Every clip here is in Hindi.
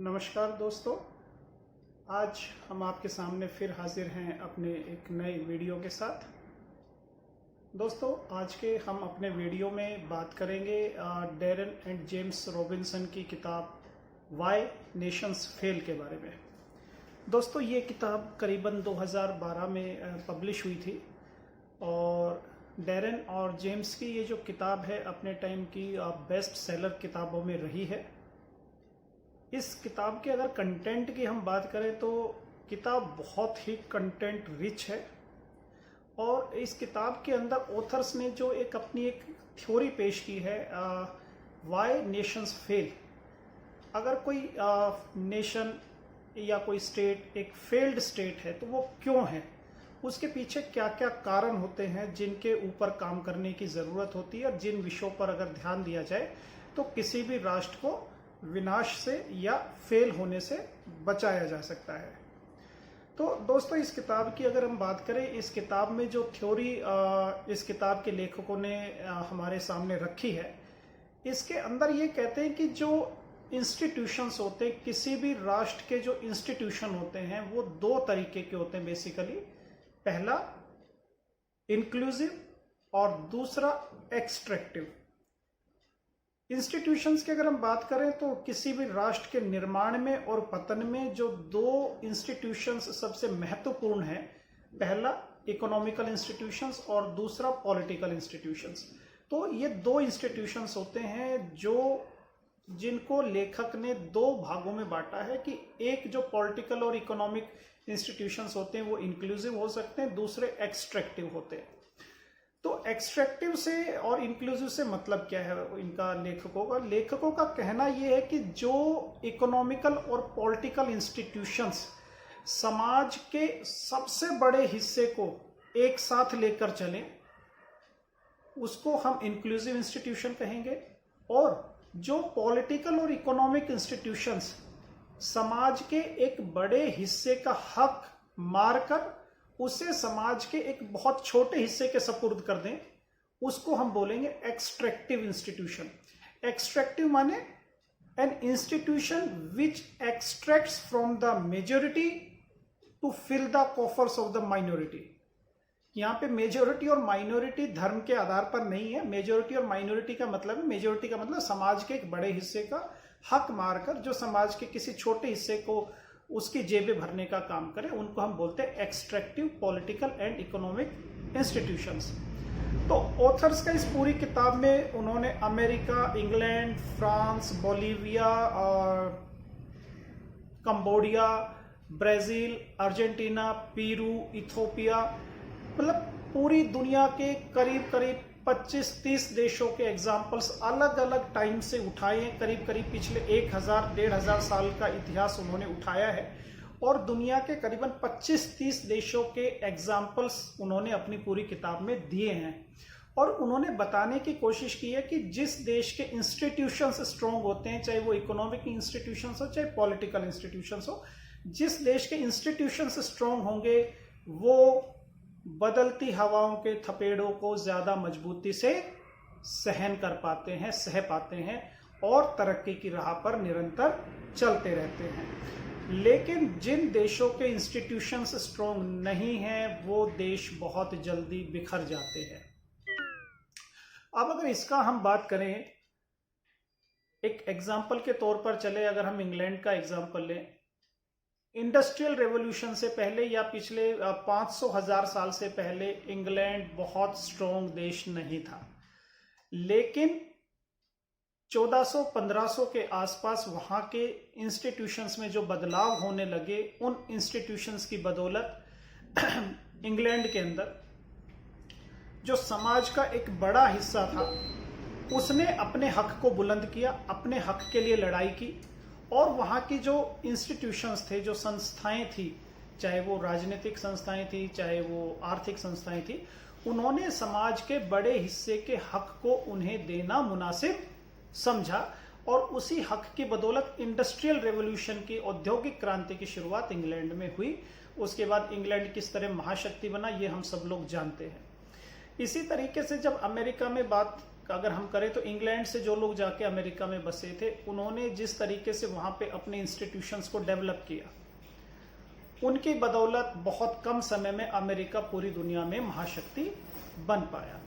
नमस्कार दोस्तों, आज हम आपके सामने फिर हाजिर हैं अपने एक नए वीडियो के साथ। दोस्तों, आज के हम अपने वीडियो में बात करेंगे डैरेन एंड जेम्स रॉबिन्सन की किताब वाई नेशंस फेल के बारे में। दोस्तों, ये किताब करीबन 2012 में पब्लिश हुई थी और डैरेन और जेम्स की ये जो किताब है अपने टाइम की बेस्ट सेलर किताबों में रही है। इस किताब के अगर कंटेंट की हम बात करें तो किताब बहुत ही कंटेंट रिच है और इस किताब के अंदर ऑथर्स ने जो अपनी एक थ्योरी पेश की है, वाई नेशंस फेल। अगर कोई नेशन या कोई स्टेट एक फेल्ड स्टेट है तो वो क्यों है, उसके पीछे क्या क्या कारण होते हैं जिनके ऊपर काम करने की ज़रूरत होती है और जिन विषयों पर अगर ध्यान दिया जाए तो किसी भी राष्ट्र को विनाश से या फेल होने से बचाया जा सकता है। तो दोस्तों, इस किताब की अगर हम बात करें, इस किताब में जो थ्योरी इस किताब के लेखकों ने हमारे सामने रखी है, इसके अंदर ये कहते हैं कि जो इंस्टीट्यूशंस होते हैं, किसी भी राष्ट्र के जो इंस्टीट्यूशन होते हैं वो दो तरीके के होते हैं बेसिकली। पहला इंक्लूसिव और दूसरा एक्सट्रैक्टिव। इंस्टीट्यूशंस की अगर हम बात करें तो किसी भी राष्ट्र के निर्माण में और पतन में जो दो इंस्टीट्यूशंस सबसे महत्वपूर्ण है, पहला इकोनॉमिकल इंस्टीट्यूशंस और दूसरा पॉलिटिकल इंस्टीट्यूशंस। तो ये दो इंस्टीट्यूशंस होते हैं जिनको लेखक ने दो भागों में बांटा है कि एक जो पॉलिटिकल और इकोनॉमिक इंस्टीट्यूशंस होते हैं वो इंक्लूसिव हो सकते हैं, दूसरे एक्सट्रैक्टिव होते हैं। तो एक्सट्रैक्टिव से और इंक्लूसिव से मतलब क्या है इनका लेखकों का कहना यह है कि जो इकोनॉमिकल और पॉलिटिकल इंस्टीट्यूशंस समाज के सबसे बड़े हिस्से को एक साथ लेकर चलें उसको हम इंक्लूसिव इंस्टीट्यूशन कहेंगे, और जो पॉलिटिकल और इकोनॉमिक इंस्टीट्यूशंस समाज के एक बड़े हिस्से का हक मारकर उसे समाज के एक बहुत छोटे हिस्से के सपुर्द कर दें, उसको हम बोलेंगे एक्सट्रैक्टिव इंस्टीट्यूशन। एक्सट्रैक्टिव माने an institution which extracts from the majority to fill the coffers of the minority. यहाँ पे मेजॉरिटी और माइनॉरिटी धर्म के आधार पर नहीं है। मेजॉरिटी और माइनॉरिटी का मतलब, मेजॉरिटी का मतलब समाज के एक बड़े हिस्से का हक मारकर जो समाज के किसी छोटे हिस्से को उसकी जेबें भरने का काम करे, उनको हम बोलते हैं extractive political and economic institutions. तो ऑथर्स का इस पूरी किताब में उन्होंने अमेरिका, इंग्लैंड, फ्रांस, बोलीविया और Cambodia, Brazil, Argentina, Peru, Ethiopia, मतलब पूरी दुनिया के करीब करीब 25-30 देशों के एग्जाम्पल्स अलग अलग टाइम से उठाए हैं। करीब करीब पिछले 1000-1500 साल का इतिहास उन्होंने उठाया है और दुनिया के करीबन 25-30 देशों के एग्जाम्पल्स उन्होंने अपनी पूरी किताब में दिए हैं और उन्होंने बताने की कोशिश की है कि जिस देश के इंस्टीट्यूशंस स्ट्रॉन्ग होते हैं, चाहे वो इकोनॉमिक इंस्टीट्यूशंस हो चाहे पॉलिटिकल इंस्टीट्यूशंस हो, जिस देश के इंस्टीट्यूशंस स्ट्रॉन्ग होंगे वो बदलती हवाओं के थपेड़ों को ज्यादा मजबूती से सहन कर पाते हैं, सह पाते हैं और तरक्की की राह पर निरंतर चलते रहते हैं। लेकिन जिन देशों के इंस्टीट्यूशंस स्ट्रॉन्ग नहीं हैं वो देश बहुत जल्दी बिखर जाते हैं। अब अगर इसका हम बात करें, एक एग्जाम्पल के तौर पर चले, अगर हम इंग्लैंड का एग्जाम्पल लें, इंडस्ट्रियल रेवोल्यूशन से पहले या पिछले 500-1000 साल से पहले इंग्लैंड बहुत स्ट्रॉन्ग देश नहीं था, लेकिन 1400-1500 के आसपास वहां के इंस्टीट्यूशंस में जो बदलाव होने लगे, उन इंस्टीट्यूशंस की बदौलत इंग्लैंड के अंदर जो समाज का एक बड़ा हिस्सा था उसने अपने हक को बुलंद किया, अपने हक के लिए लड़ाई की और वहाँ की जो इंस्टीट्यूशंस थे, जो संस्थाएं थी, चाहे वो राजनीतिक संस्थाएं थी चाहे वो आर्थिक संस्थाएं थी, उन्होंने समाज के बड़े हिस्से के हक को उन्हें देना मुनासिब समझा और उसी हक की बदौलत इंडस्ट्रियल रेवोल्यूशन की, औद्योगिक क्रांति की शुरुआत इंग्लैंड में हुई। उसके बाद इंग्लैंड किस तरह महाशक्ति बना ये हम सब लोग जानते हैं। इसी तरीके से जब अमेरिका में बात अगर हम करें तो इंग्लैंड से जो लोग जाके अमेरिका में बसे थे, उन्होंने जिस तरीके से वहां पे अपने इंस्टीट्यूशंस को डेवलप किया, उनकी बदौलत बहुत कम समय में अमेरिका पूरी दुनिया में महाशक्ति बन पाया।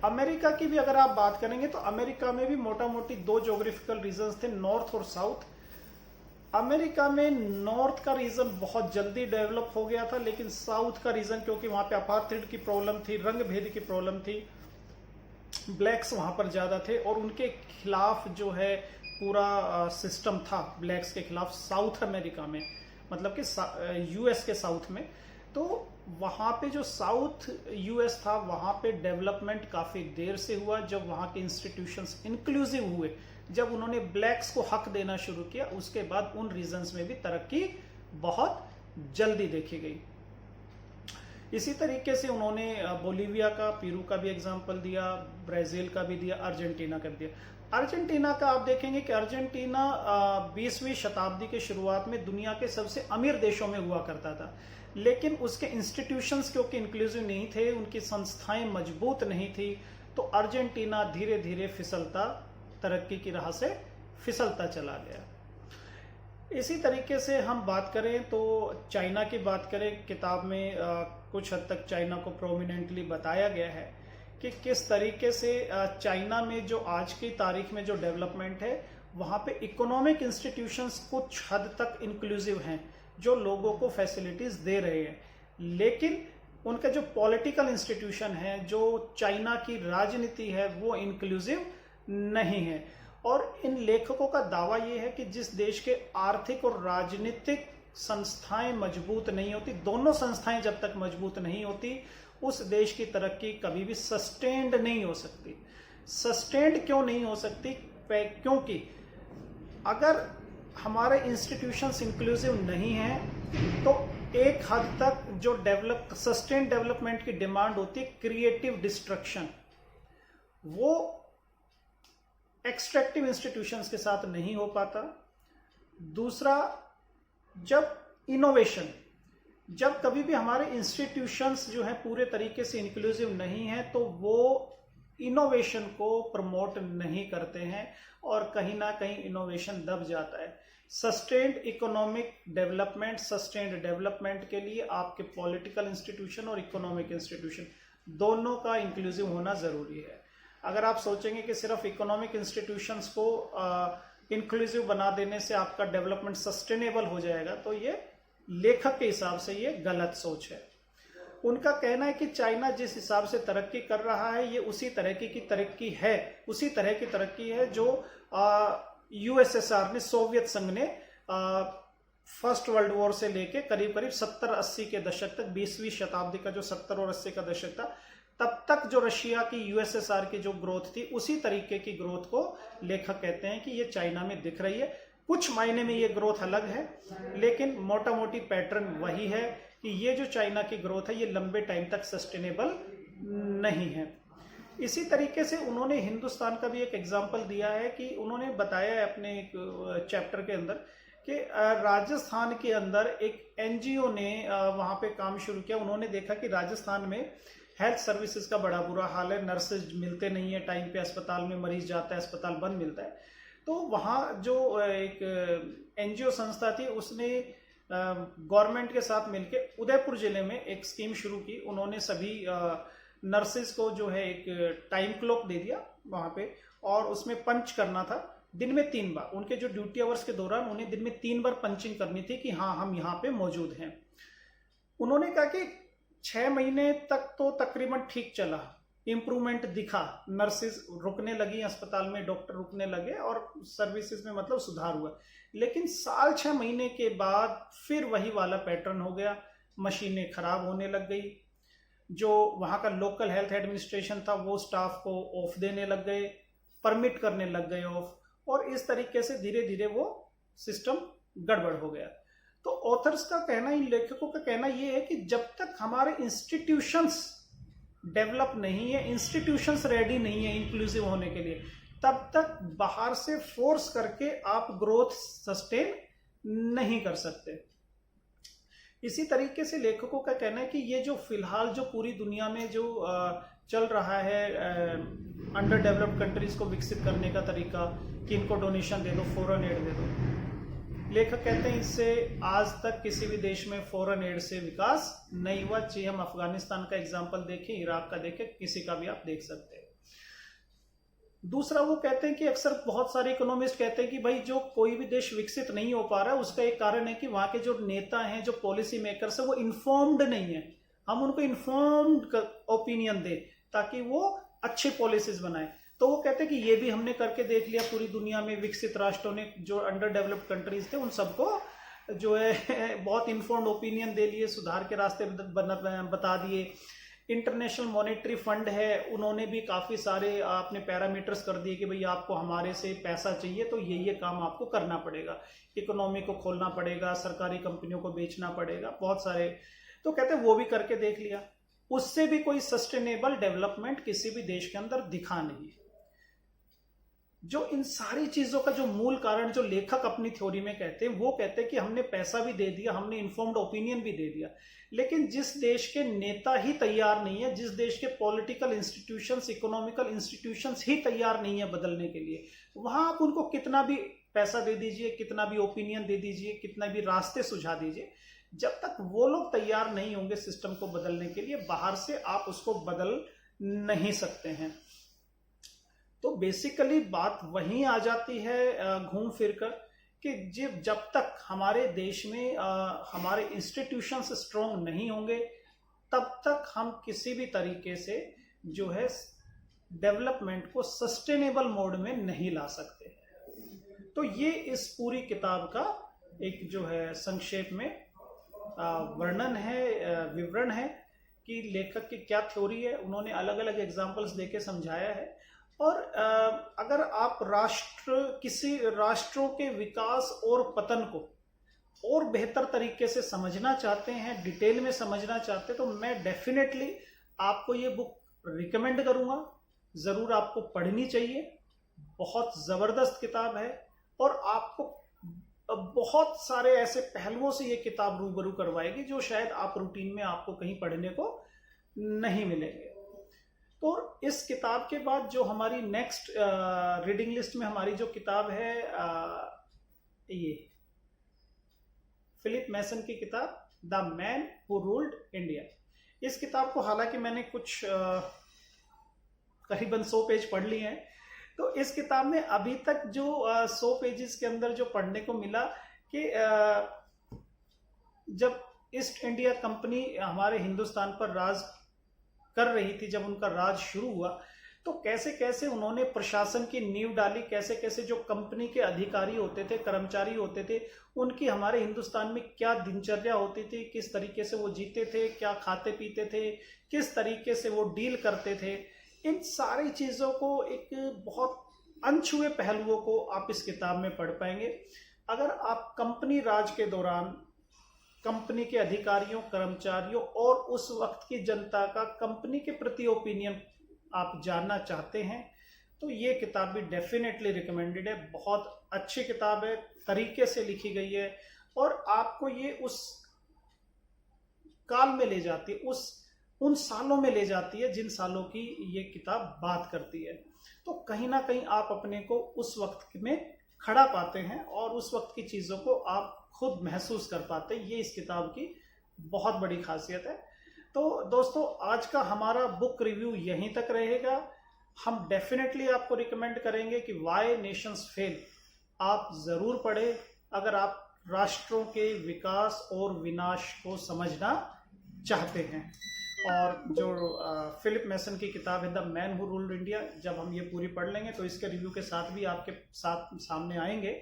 अमेरिका की भी अगर आप बात करेंगे तो अमेरिका में भी मोटा मोटी दो ज्योग्राफिकल रीजन्स थे, नॉर्थ और साउथ। अमेरिका में नॉर्थ का रीजन बहुत जल्दी डेवलप हो गया था, लेकिन साउथ का रीजन, क्योंकि वहां पे अपार्थाइड की प्रॉब्लम थी, रंग भेद की प्रॉब्लम थी, ब्लैक्स वहां पर ज्यादा थे और उनके खिलाफ जो है पूरा सिस्टम था ब्लैक्स के खिलाफ साउथ अमेरिका में, मतलब कि यूएस के साउथ में। तो वहां पे जो साउथ यूएस था, वहां पे डेवलपमेंट काफी देर से हुआ। जब वहां के इंस्टीट्यूशंस इंक्लूसिव हुए, जब उन्होंने ब्लैक्स को हक देना शुरू किया, उसके बाद उन रीजन्स में भी तरक्की बहुत जल्दी देखी गई। इसी तरीके से उन्होंने बोलीविया का, पेरू का भी एग्जाम्पल दिया, ब्राजील का भी दिया, अर्जेंटीना का भी दिया। अर्जेंटीना का आप देखेंगे कि अर्जेंटीना 20वीं शताब्दी के शुरुआत में दुनिया के सबसे अमीर देशों में हुआ करता था, लेकिन उसके इंस्टीट्यूशंस क्योंकि इंक्लूसिव नहीं थे, उनकी संस्थाएं मजबूत नहीं थी, तो अर्जेंटीना धीरे धीरे फिसलता, तरक्की की राह से फिसलता चला गया। इसी तरीके से हम बात करें तो चाइना की बात करें, किताब में कुछ हद तक चाइना को प्रोमिनेंटली बताया गया है कि किस तरीके से चाइना में जो आज की तारीख में जो डेवलपमेंट है, वहां पे इकोनॉमिक इंस्टीट्यूशंस कुछ हद तक इंक्लूसिव हैं, जो लोगों को फैसिलिटीज दे रहे हैं, लेकिन उनका जो पॉलिटिकल इंस्टीट्यूशन है, जो चाइना की राजनीति है, वो इंक्लूसिव नहीं है। और इन लेखकों का दावा यह है कि जिस देश के आर्थिक और राजनीतिक संस्थाएं मजबूत नहीं होती, दोनों संस्थाएं जब तक मजबूत नहीं होती, उस देश की तरक्की कभी भी सस्टेन्ड नहीं हो सकती। सस्टेन्ड क्यों नहीं हो सकती? क्योंकि अगर हमारे इंस्टीट्यूशंस इंक्लूसिव नहीं हैं, तो एक हद तक जो सस्टेन्ड डेवलपमेंट की डिमांड होती है क्रिएटिव डिस्ट्रक्शन, वो एक्सट्रैक्टिव इंस्टीट्यूशंस के साथ नहीं हो पाता। दूसरा, जब इनोवेशन, जब कभी भी हमारे इंस्टीट्यूशंस जो हैं पूरे तरीके से इंक्लूसिव नहीं है, तो वो इनोवेशन को प्रमोट नहीं करते हैं और कहीं ना कहीं इनोवेशन दब जाता है। Sustained economic development, sustained development के लिए आपके पॉलिटिकल इंस्टीट्यूशन और इकोनॉमिक इंस्टीट्यूशन दोनों का इंक्लूसिव होना जरूरी है। अगर आप सोचेंगे कि सिर्फ इकोनॉमिक इंस्टीट्यूशंस को इंक्लूसिव बना देने से आपका डेवलपमेंट सस्टेनेबल हो जाएगा, तो ये लेखक के हिसाब से ये गलत सोच है। उनका कहना है कि चाइना जिस हिसाब से तरक्की कर रहा है, ये उसी तरह की तरक्की है, उसी तरह की तरक्की है जो यूएसएसआर ने, सोवियत संघ ने फर्स्ट वर्ल्ड वॉर से लेके करीब करीब 70-80 के दशक तक, 20वीं शताब्दी का जो 70 और 80 का दशक था, तब तक जो रशिया की, यूएसएसआर की जो ग्रोथ थी, उसी तरीके की ग्रोथ को लेखक कहते हैं कि ये चाइना में दिख रही है। कुछ मायने में ये ग्रोथ अलग है, लेकिन मोटा मोटी पैटर्न वही है कि ये जो चाइना की ग्रोथ है, ये लंबे टाइम तक सस्टेनेबल नहीं है। इसी तरीके से उन्होंने हिंदुस्तान का भी एक एग्जाम्पल दिया है कि उन्होंने बताया है अपने एक चैप्टर के अंदर कि राजस्थान के अंदर एक एनजीओ ने वहां पे काम शुरू किया। उन्होंने देखा कि राजस्थान में हेल्थ सर्विसेज का बड़ा बुरा हाल है, नर्सेज मिलते नहीं है टाइम पे, अस्पताल में मरीज जाता है, अस्पताल बंद मिलता है। तो वहाँ जो एक एनजीओ संस्था थी, उसने गवर्नमेंट के साथ मिलके उदयपुर जिले में एक स्कीम शुरू की। उन्होंने सभी नर्सेज को जो है एक टाइम क्लॉक दे दिया वहाँ पे, और उसमें पंच करना था दिन में 3 बार। उनके जो ड्यूटी आवर्स के दौरान उन्हें दिन में 3 बार पंचिंग करनी थी कि हाँ, हम यहाँ पे मौजूद हैं। उन्होंने कहा कि 6 महीने तक तो तकरीबन ठीक चला, इंप्रूवमेंट दिखा, नर्सेज रुकने लगी अस्पताल में, डॉक्टर रुकने लगे और सर्विसेज में मतलब सुधार हुआ। लेकिन 6 महीने के बाद फिर वही वाला पैटर्न हो गया, मशीनें खराब होने लग गई, जो वहाँ का लोकल हेल्थ एडमिनिस्ट्रेशन था वो स्टाफ को ऑफ देने लग गए, परमिट करने लग गए ऑफ, और इस तरीके से धीरे धीरे वो सिस्टम गड़बड़ हो गया। तो ऑथर्स का कहना, इन लेखकों का कहना ये है कि जब तक हमारे इंस्टीट्यूशंस डेवलप नहीं है, इंस्टीट्यूशंस रेडी नहीं है इंक्लूसिव होने के लिए, तब तक बाहर से फोर्स करके आप ग्रोथ सस्टेन नहीं कर सकते। इसी तरीके से लेखकों का कहना है कि ये जो फिलहाल जो पूरी दुनिया में जो चल रहा है अंडर डेवलप्ड कंट्रीज को विकसित करने का तरीका कि इनको डोनेशन दे दो, फॉरेन एड दे दो, लेखक कहते हैं इससे आज तक किसी भी देश में फॉरेन एड से विकास नहीं हुआ। चाहे हम अफगानिस्तान का एग्जाम्पल देखें, इराक का देखें, किसी का भी आप देख सकते हैं। दूसरा वो कहते हैं कि अक्सर बहुत सारे इकोनॉमिस्ट कहते हैं कि भाई जो कोई भी देश विकसित नहीं हो पा रहा है उसका एक कारण है कि वहां के जो नेता हैं, जो पॉलिसी मेकर्स है, वो इन्फॉर्म्ड नहीं है। हम उनको इन्फॉर्म्ड ओपिनियन दें ताकि वो अच्छी पॉलिसीज बनाए। तो वो कहते हैं कि ये भी हमने करके देख लिया, पूरी दुनिया में विकसित राष्ट्रों ने जो अंडर डेवलप्ड कंट्रीज थे उन सबको जो है बहुत इन्फॉर्म्ड ओपिनियन दे लिए, सुधार के रास्ते बता दिए। इंटरनेशनल मॉनेटरी फंड है, उन्होंने भी काफ़ी सारे अपने पैरामीटर्स कर दिए कि भाई आपको हमारे से पैसा चाहिए तो ये काम आपको करना पड़ेगा, इकोनॉमी को खोलना पड़ेगा, सरकारी कंपनियों को बेचना पड़ेगा, बहुत सारे। तो कहते हैं वो भी करके देख लिया, उससे भी कोई सस्टेनेबल डेवलपमेंट किसी भी देश के अंदर दिखा नहीं। जो इन सारी चीजों का जो मूल कारण जो लेखक अपनी थ्योरी में कहते हैं, वो कहते हैं कि हमने पैसा भी दे दिया, हमने इन्फॉर्म्ड ओपिनियन भी दे दिया, लेकिन जिस देश के नेता ही तैयार नहीं है, जिस देश के पॉलिटिकल इंस्टीट्यूशंस, इकोनॉमिकल इंस्टीट्यूशंस ही तैयार नहीं है बदलने के लिए, वहां आप उनको कितना भी पैसा दे दीजिए, कितना भी ओपिनियन दे दीजिए, कितना भी रास्ते सुझा दीजिए, जब तक वो लोग तैयार नहीं होंगे सिस्टम को बदलने के लिए, बाहर से आप उसको बदल नहीं सकते हैं। तो बेसिकली बात वहीं आ जाती है घूम फिर कर कि जब तक हमारे देश में हमारे इंस्टीट्यूशंस स्ट्रॉन्ग नहीं होंगे, तब तक हम किसी भी तरीके से जो है डेवलपमेंट को सस्टेनेबल मोड में नहीं ला सकते। तो ये इस पूरी किताब का एक जो है संक्षेप में वर्णन है, विवरण है कि लेखक की क्या थ्योरी है। उन्होंने अलग अलग एग्जाम्पल्स देके समझाया है। और अगर आप किसी राष्ट्रों के विकास और पतन को और बेहतर तरीके से समझना चाहते हैं, डिटेल में समझना चाहते हैं, तो मैं डेफिनेटली आपको ये बुक रिकमेंड करूंगा। जरूर आपको पढ़नी चाहिए, बहुत जबरदस्त किताब है और आपको बहुत सारे ऐसे पहलुओं से ये किताब रूबरू करवाएगी जो शायद आप रूटीन में आपको कहीं पढ़ने को नहीं मिलेंगे। तो इस किताब के बाद जो हमारी नेक्स्ट रीडिंग लिस्ट में हमारी जो किताब है ये फिलिप मैसन की किताब the man who ruled India. इस किताब को हालांकि मैंने कुछ करीबन 100 पेज पढ़ लिए हैं। तो इस किताब में अभी तक जो 100 पेजेस के अंदर जो पढ़ने को मिला कि जब ईस्ट इंडिया कंपनी हमारे हिंदुस्तान पर राज कर रही थी, जब उनका राज शुरू हुआ, तो कैसे कैसे उन्होंने प्रशासन की नींव डाली, कैसे कैसे जो कंपनी के अधिकारी होते थे, कर्मचारी होते थे, उनकी हमारे हिंदुस्तान में क्या दिनचर्या होती थी, किस तरीके से वो जीते थे, क्या खाते पीते थे, किस तरीके से वो डील करते थे, इन सारी चीजों को एक बहुत अनछुए पहलुओं को आप इस किताब में पढ़ पाएंगे। अगर आप कंपनी राज के दौरान कंपनी के अधिकारियों, कर्मचारियों और उस वक्त की जनता का कंपनी के प्रति ओपिनियन आप जानना चाहते हैं तो ये किताब भी डेफिनेटली रिकमेंडेड है। बहुत अच्छी किताब है, तरीके से लिखी गई है और आपको ये उस काल में ले जाती है, उन सालों में ले जाती है जिन सालों की ये किताब बात करती है। तो कहीं ना कहीं आप अपने को उस वक्त में खड़ा पाते हैं और उस वक्त की चीज़ों को आप खुद महसूस कर पाते हैं। ये इस किताब की बहुत बड़ी खासियत है। तो दोस्तों, आज का हमारा बुक रिव्यू यहीं तक रहेगा। हम डेफिनेटली आपको रिकमेंड करेंगे कि वाई नेशंस फेल आप ज़रूर पढ़ें अगर आप राष्ट्रों के विकास और विनाश को समझना चाहते हैं। और जो फिलिप मैसन की किताब है the man who ruled India, जब हम ये पूरी पढ़ लेंगे तो इसके रिव्यू के साथ भी आपके साथ सामने आएंगे।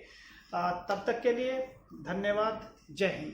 तब तक के लिए धन्यवाद। जय हिंद।